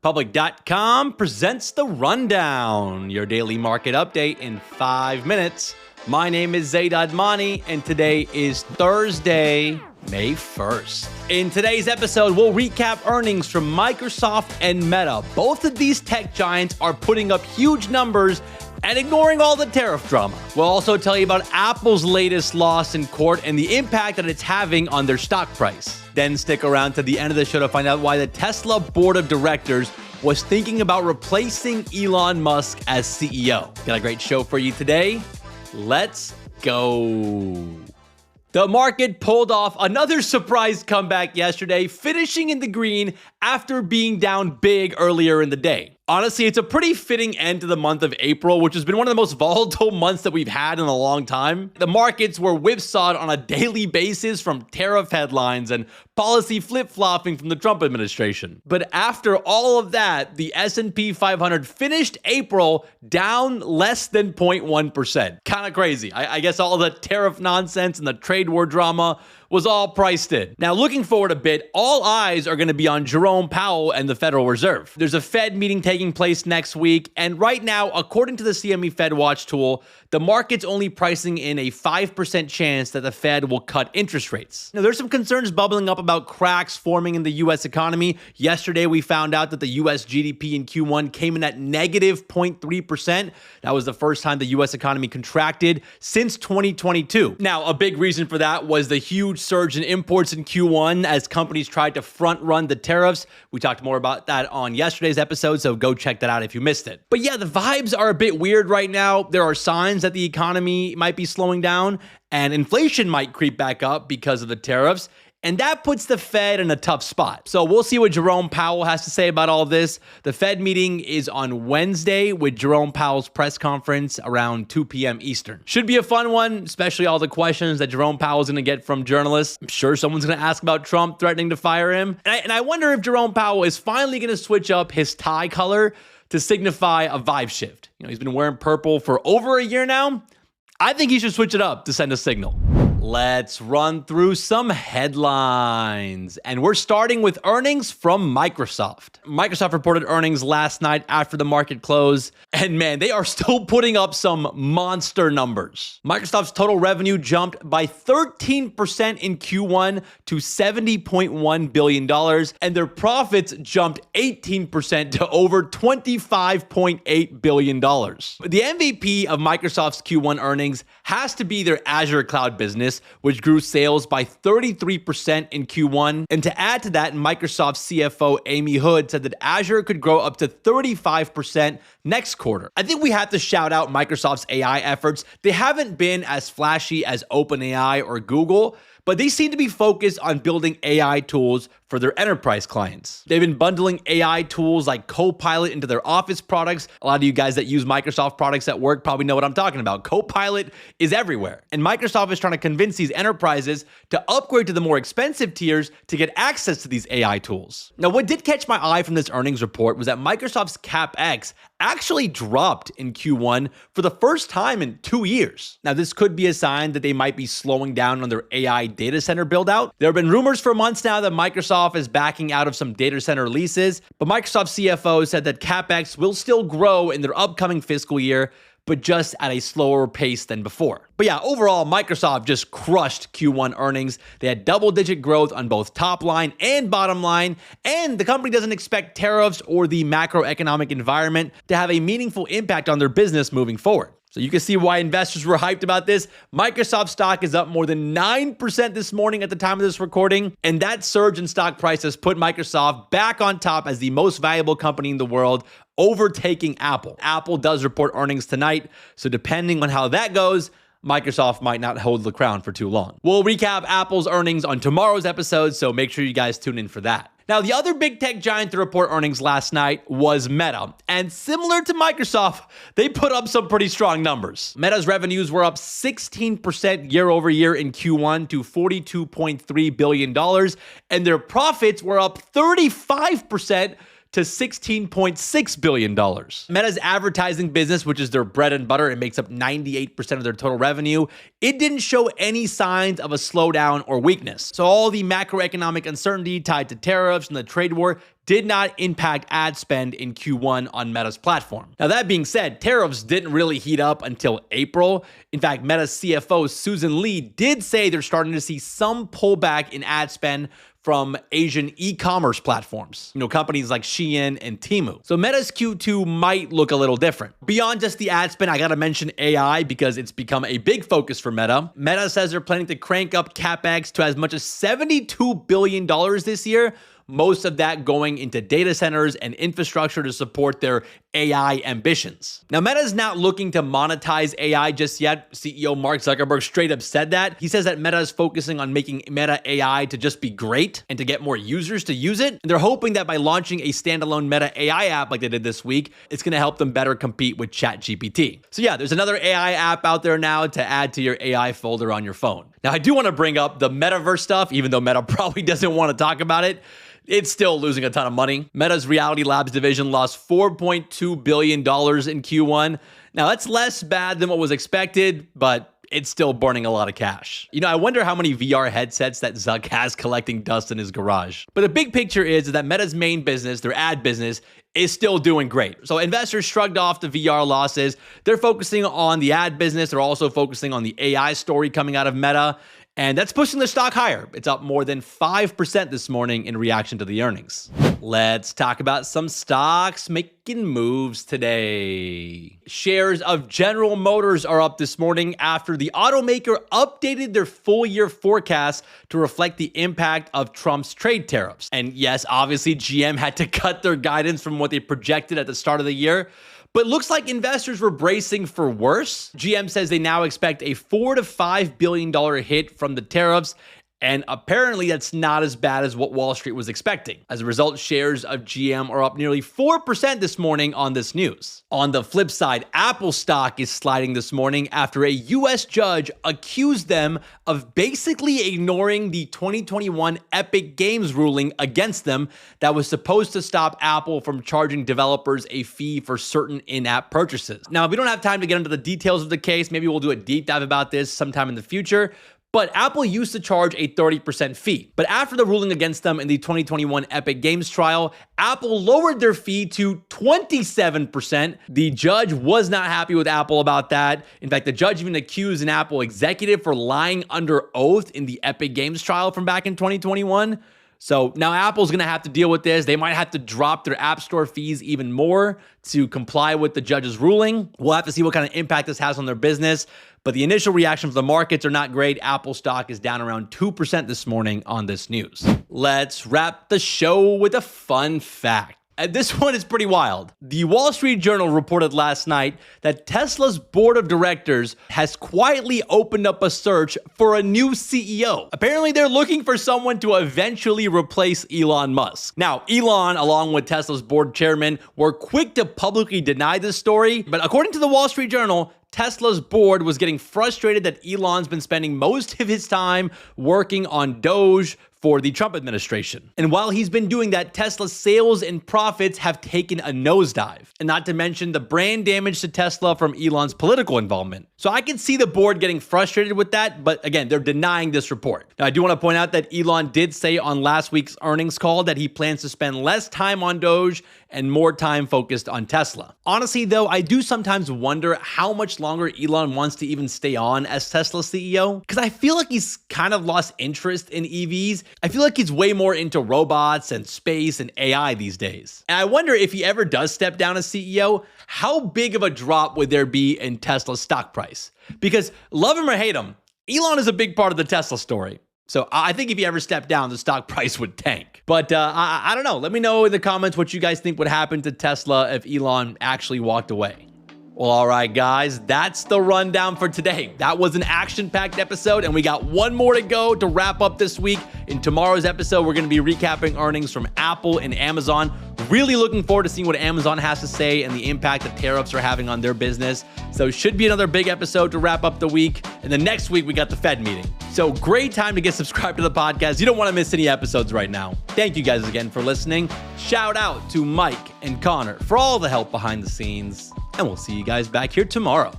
Public.com presents The Rundown, your daily market update in 5 minutes. My name is Zaid Admani, and today is Thursday, May 1st. In today's episode, we'll recap earnings from Microsoft and Meta. Both of these tech giants are putting up huge numbers and ignoring all the tariff drama. We'll also tell you about Apple's latest loss in court and the impact that it's having on their stock price. Then stick around to the end of the show to find out why the Tesla board of directors was thinking about replacing Elon Musk as CEO. Got a great show for you today. Let's go. The market pulled off another surprise comeback yesterday, finishing in the green after being down big earlier in the day. Honestly, it's a pretty fitting end to the month of April, which has been one of the most volatile months that we've had in a long time. The markets were whipsawed on a daily basis from tariff headlines and policy flip-flopping from the Trump administration. But after all of that, the S&P 500 finished April down less than 0.1%. Kind of crazy. I guess all the tariff nonsense and the trade war drama was all priced in. Now, looking forward a bit, all eyes are going to be on Jerome Powell and the Federal Reserve. There's a Fed meeting taking place next week, and right now, according to the CME FedWatch tool, the market's only pricing in a 5% chance that the Fed will cut interest rates. Now, there's some concerns bubbling up about cracks forming in the U.S. economy. Yesterday, we found out that the U.S. GDP in Q1 came in at negative 0.3%. That was the first time the U.S. economy contracted since 2022. Now, a big reason for that was the huge surge in imports in Q1 as companies tried to front run the tariffs. We talked more about that on yesterday's episode, so go check that out if you missed it. But yeah, the vibes are a bit weird right now. There are signs that the economy might be slowing down and inflation might creep back up because of the tariffs. And that puts the Fed in a tough spot. So we'll see what Jerome Powell has to say about all this. The Fed meeting is on Wednesday with Jerome Powell's press conference around 2 p.m. Eastern. Should be a fun one, especially all the questions that Jerome Powell is going to get from journalists. I'm sure someone's going to ask about Trump threatening to fire him. And I wonder if Jerome Powell is finally going to switch up his tie color to signify a vibe shift. You know, he's been wearing purple for over a year now. I think he should switch it up to send a signal. Let's run through some headlines. And we're starting with earnings from Microsoft. Microsoft reported earnings last night after the market closed. And man, they are still putting up some monster numbers. Microsoft's total revenue jumped by 13% in Q1 to $70.1 billion. And their profits jumped 18% to over $25.8 billion. The MVP of Microsoft's Q1 earnings has to be their Azure cloud business, which grew sales by 33% in Q1. And to add to that, Microsoft CFO Amy Hood said that Azure could grow up to 35% next quarter. I think we have to shout out Microsoft's AI efforts. They haven't been as flashy as OpenAI or Google, but they seem to be focused on building AI tools for their enterprise clients. They've been bundling AI tools like Copilot into their Office products. A lot of you guys that use Microsoft products at work probably know what I'm talking about. Copilot is everywhere. And Microsoft is trying to convince these enterprises to upgrade to the more expensive tiers to get access to these AI tools. Now, what did catch my eye from this earnings report was that Microsoft's CapEx actually dropped in Q1 for the first time in 2 years. Now, this could be a sign that they might be slowing down on their AI data center build out. There have been rumors for months now that Microsoft is backing out of some data center leases, but Microsoft CFO said that CapEx will still grow in their upcoming fiscal year, but just at a slower pace than before. But yeah, overall, Microsoft just crushed Q1 earnings. They had double-digit growth on both top line and bottom line, and the company doesn't expect tariffs or the macroeconomic environment to have a meaningful impact on their business moving forward. So you can see why investors were hyped about this. Microsoft stock is up more than 9% this morning at the time of this recording, and that surge in stock price has put Microsoft back on top as the most valuable company in the world, overtaking Apple. Apple does report earnings tonight, so depending on how that goes, Microsoft might not hold the crown for too long. We'll recap Apple's earnings on tomorrow's episode, so make sure you guys tune in for that. Now, the other big tech giant to report earnings last night was Meta. And similar to Microsoft, they put up some pretty strong numbers. Meta's revenues were up 16% year over year in Q1 to $42.3 billion. And their profits were up 35% to to $16.6 billion. Meta's advertising business, which is their bread and butter, it makes up 98% of their total revenue. It didn't show any signs of a slowdown or weakness. So all the macroeconomic uncertainty tied to tariffs and the trade war did not impact ad spend in Q1 on Meta's platform. Now, that being said, tariffs didn't really heat up until April. In fact, Meta's CFO, Susan Li, did say they're starting to see some pullback in ad spend from Asian e-commerce platforms, companies like Shein and Temu. So Meta's Q2 might look a little different. Beyond just the ad spend, I gotta mention AI because it's become a big focus for Meta. Meta says they're planning to crank up CapEx to as much as $72 billion this year, most of that going into data centers and infrastructure to support their AI ambitions. Now, Meta is not looking to monetize AI just yet. CEO Mark Zuckerberg straight up said that. He says that Meta is focusing on making Meta AI to just be great and to get more users to use it. And they're hoping that by launching a standalone Meta AI app like they did this week, it's gonna help them better compete with ChatGPT. So yeah, there's another AI app out there now to add to your AI folder on your phone. Now, I do wanna bring up the metaverse stuff, even though Meta probably doesn't wanna talk about it. It's still losing a ton of money. Meta's Reality Labs division lost $4.2 billion in Q1. Now, that's less bad than what was expected, but it's still burning a lot of cash. I wonder how many VR headsets that Zuck has collecting dust in his garage. But the big picture is that Meta's main business, their ad business, is still doing great. So investors shrugged off the VR losses. They're focusing on the ad business. They're also focusing on the AI story coming out of Meta. And that's pushing the stock higher. It's up more than 5% this morning in reaction to the earnings. Let's talk about some stocks making moves today. Shares of General Motors are up this morning after the automaker updated their full year forecast to reflect the impact of Trump's trade tariffs. And yes, obviously GM had to cut their guidance from what they projected at the start of the year. But looks like investors were bracing for worse. GM says they now expect a $4 to $5 billion hit from the tariffs, and apparently that's not as bad as what Wall Street was expecting. As a result, shares of GM are up nearly 4% this morning on this news. On the flip side, Apple stock is sliding this morning after a US judge accused them of basically ignoring the 2021 Epic Games ruling against them that was supposed to stop Apple from charging developers a fee for certain in-app purchases. Now, we don't have time to get into the details of the case. Maybe we'll do a deep dive about this sometime in the future. But Apple used to charge a 30% fee. But after the ruling against them in the 2021 Epic Games trial, Apple lowered their fee to 27%. The judge was not happy with Apple about that. In fact, the judge even accused an Apple executive for lying under oath in the Epic Games trial from back in 2021. So now Apple's going to have to deal with this. They might have to drop their App Store fees even more to comply with the judge's ruling. We'll have to see what kind of impact this has on their business. But the initial reaction from the markets are not great. Apple stock is down around 2% this morning on this news. Let's wrap the show with a fun fact. This one is pretty wild. The Wall Street Journal reported last night that Tesla's board of directors has quietly opened up a search for a new CEO. Apparently, they're looking for someone to eventually replace Elon Musk. Now, Elon, along with Tesla's board chairman, were quick to publicly deny this story, but according to the Wall Street Journal, Tesla's board was getting frustrated that Elon's been spending most of his time working on Doge for the Trump administration. And while he's been doing that, Tesla's sales and profits have taken a nosedive. And not to mention the brand damage to Tesla from Elon's political involvement. So I can see the board getting frustrated with that, but again, they're denying this report. Now, I do want to point out that Elon did say on last week's earnings call that he plans to spend less time on Doge and more time focused on Tesla. Honestly, though, I do sometimes wonder how much longer Elon wants to even stay on as Tesla's CEO, because I feel like he's kind of lost interest in EVs. I feel like he's way more into robots and space and AI these days. And I wonder if he ever does step down as CEO, how big of a drop would there be in Tesla's stock price? Because love him or hate him, Elon is a big part of the Tesla story. So I think if he ever stepped down, the stock price would tank. But I don't know. Let me know in the comments what you guys think would happen to Tesla if Elon actually walked away. Well, all right, guys, that's the rundown for today. That was an action-packed episode, and we got one more to go to wrap up this week. In tomorrow's episode, we're going to be recapping earnings from Apple and Amazon. Really looking forward to seeing what Amazon has to say and the impact that tariffs are having on their business. So it should be another big episode to wrap up the week. And then next week, we got the Fed meeting. So great time to get subscribed to the podcast. You don't want to miss any episodes right now. Thank you guys again for listening. Shout out to Mike and Connor for all the help behind the scenes. And we'll see you guys back here tomorrow.